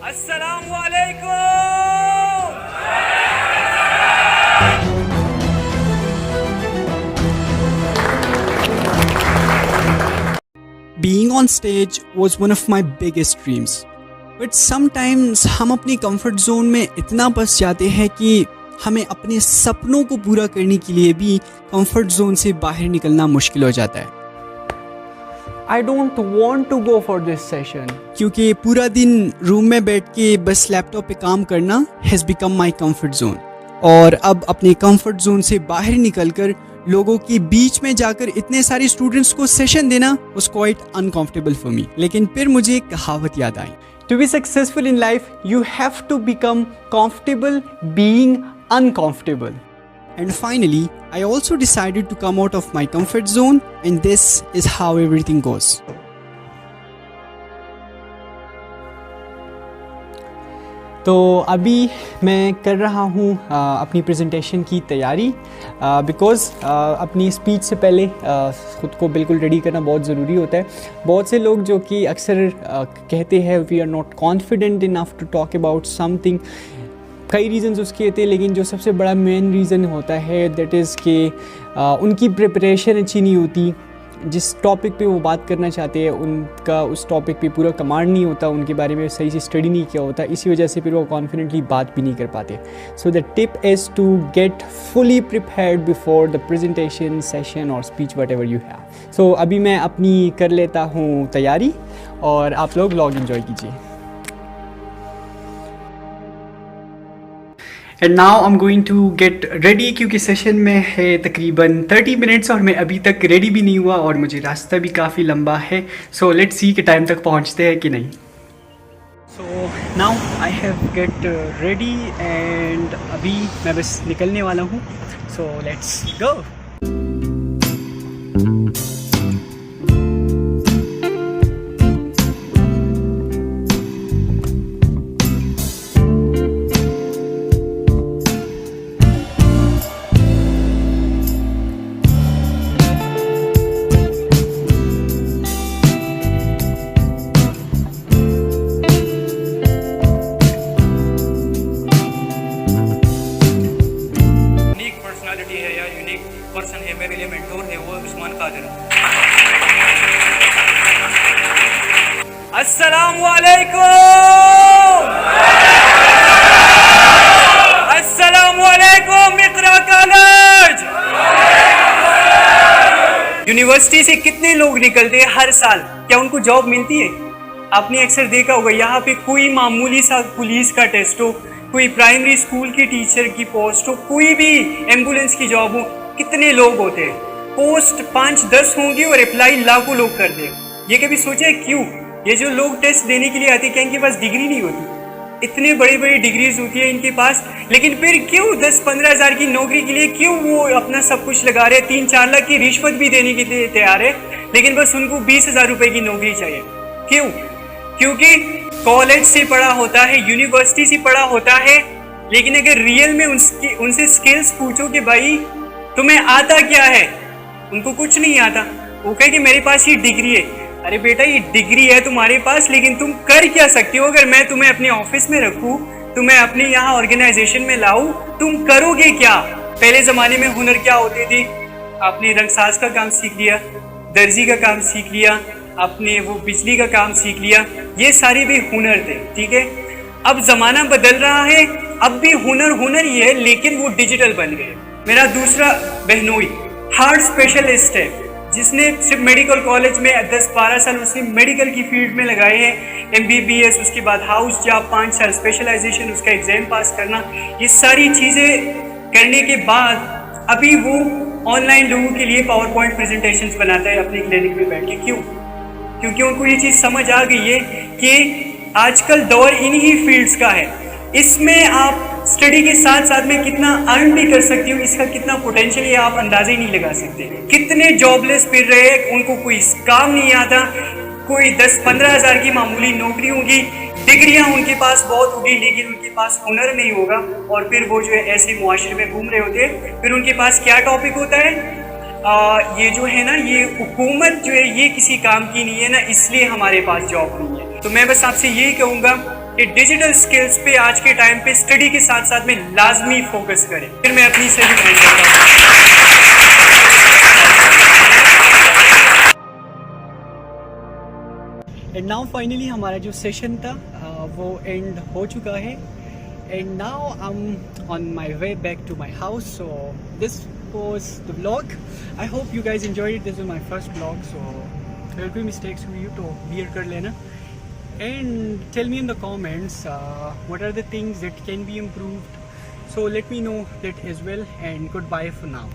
अस्सलामु अलैकुम। Being on stage was one of my biggest dreams. But sometimes हम अपनी comfort zone में इतना फंस जाते हैं कि हमें अपने सपनों को पूरा करने के लिए भी comfort zone से बाहर निकलना मुश्किल हो जाता है। I don't want to go for this session. क्योंकि पूरा दिन रूम में बैठ के बस लैपटॉप पे काम करना has become my comfort zone. और अब अपने comfort zone से बाहर निकलकर लोगों के बीच में जाकर इतने सारे स्टूडेंट्स को सेशन देना was quite uncomfortable for me. लेकिन फिर मुझे एक कहावत याद आई। To be successful in life, you have to become comfortable being uncomfortable. And finally, I also decided to come out of my comfort zone, and this is how everything goes. तो अभी मैं कर रहा हूँ अपनी प्रेजेंटेशन की तैयारी because अपनी स्पीच से पहले ख़ुद को बिल्कुल रेडी करना बहुत ज़रूरी होता है। बहुत से लोग जो कि अक्सर कहते हैं we are not confident enough to talk about something, कई रीज़न्स उसके होते हैं, लेकिन जो सबसे बड़ा मेन रीज़न होता है दैट इज़ कि उनकी प्रिपरेशन अच्छी नहीं होती। जिस टॉपिक पे वो बात करना चाहते हैं उनका उस टॉपिक पे पूरा कमांड नहीं होता, उनके बारे में सही से स्टडी नहीं किया होता, इसी वजह से फिर वो कॉन्फिडेंटली बात भी नहीं कर पाते। So the tip is to get fully prepared before the presentation session और speech whatever you have. So अभी मैं अपनी कर लेता हूँ तैयारी और आप लोग व्लॉग एंजॉय कीजिए। And now I am going to get ready क्योंकि सेशन में है तकरीबन 30 मिनट्स और मैं अभी तक रेडी भी नहीं हुआ और मुझे रास्ता भी काफ़ी लंबा है। सो लेट्स सी कि टाइम तक पहुंचते हैं कि नहीं। So now I have get ready and अभी मैं बस निकलने वाला हूँ। So let's go. पर्सन है मेरे लिए, मेंटोर है, वो उस्मान कादिर। अस्सलामु अलैकुम। अस्सलामु अलैकुम इक़रा कॉलेज। यूनिवर्सिटी से कितने लोग निकलते हैं हर साल, क्या उनको जॉब मिलती है? आपने अक्सर देखा होगा यहाँ पे कोई मामूली सा पुलिस का टेस्ट हो, कोई प्राइमरी स्कूल की टीचर की पोस्ट हो, कोई भी एम्बुलेंस की जॉब हो, कितने लोग होते हैं? पोस्ट 5-10 होंगी और अप्लाई लाखों लोग करते हैं। ये कभी सोचा क्यों ये जो लोग टेस्ट देने के लिए आते हैं क्या इनके पास डिग्री नहीं होती? इतने बड़ी बड़ी डिग्रीज होती है इनके पास, लेकिन फिर क्यों 10-15 हज़ार की नौकरी के लिए क्यों वो अपना सब कुछ लगा रहे हैं? 3-4 लाख की रिश्वत भी देने के लिए तैयार है, लेकिन बस उनको 20,000 रुपए की नौकरी चाहिए। क्यों? क्योंकि कॉलेज से पढ़ा होता है, यूनिवर्सिटी से पढ़ा होता है, लेकिन अगर रियल में उनसे स्किल्स पूछो कि भाई तुम्हें आता क्या है, उनको कुछ नहीं आता। वो कहे कि मेरे पास ये डिग्री है। अरे बेटा ये डिग्री है तुम्हारे पास, लेकिन तुम कर क्या सकते हो? अगर मैं तुम्हें अपने ऑफिस में रखूँ, तुम्हें अपने यहाँ ऑर्गेनाइजेशन में लाऊं, तुम करोगे क्या? पहले ज़माने में हुनर क्या होते थे? आपने रंगसाज का काम सीख लिया, दर्जी का काम सीख लिया, आपने वो बिजली का काम सीख लिया, ये सारे भी हुनर थे। ठीक है, अब ज़माना बदल रहा है, अब भी हुनर ही है, लेकिन वो डिजिटल बन गए। मेरा दूसरा बहनोई हार्ट स्पेशलिस्ट है, जिसने सिर्फ मेडिकल कॉलेज में 10-12 साल उसने मेडिकल की फील्ड में लगाए हैं, MBBS, उसके बाद हाउस जॉब 5 साल, स्पेशलाइजेशन, उसका एग्जाम पास करना, ये सारी चीज़ें करने के बाद अभी वो ऑनलाइन लोगों के लिए पावर पॉइंट प्रेजेंटेशंस बनाता है अपने क्लिनिक में बैठ के। क्यों? क्योंकि उनको ये चीज़ समझ आ गई है कि आजकल दौर इन्हीं फील्ड्स का है, इसमें आप स्टडी के साथ साथ में कितना अर्न भी कर सकती हो, इसका कितना पोटेंशियल है आप अंदाजे ही नहीं लगा सकते। कितने जॉबलेस फिर रहे, उनको कोई काम नहीं आता, कोई 10-15 हज़ार की मामूली नौकरी होगी, डिग्रियां उनके पास बहुत होगी, लेकिन उनके पास हुनर नहीं होगा, और फिर वो जो है ऐसे मुआशरे में घूम रहे होते हैं। फिर उनके पास क्या टॉपिक होता है? ये जो है ना, ये हुकूमत जो है ये किसी काम की नहीं है ना, इसलिए हमारे पास जॉब नहीं है। तो मैं बस आपसे यही कहूँगा कि डिजिटल स्किल्स पे आज के टाइम पे स्टडी के साथ साथ में लाजमी फोकस करें। फिर मैं अपनी से भी एंड करता हूँ। एंड नाउ फाइनली हमारा जो सेशन था वो एंड हो चुका है and now I am on my way back to my house. So this was the vlog. I hope you guys enjoyed it. This was my first vlog, so अगर कोई mistakes हुई हो तो बियर कर लेना and tell me in the comments what are the things that can be improved, so let me know that as well and goodbye for now.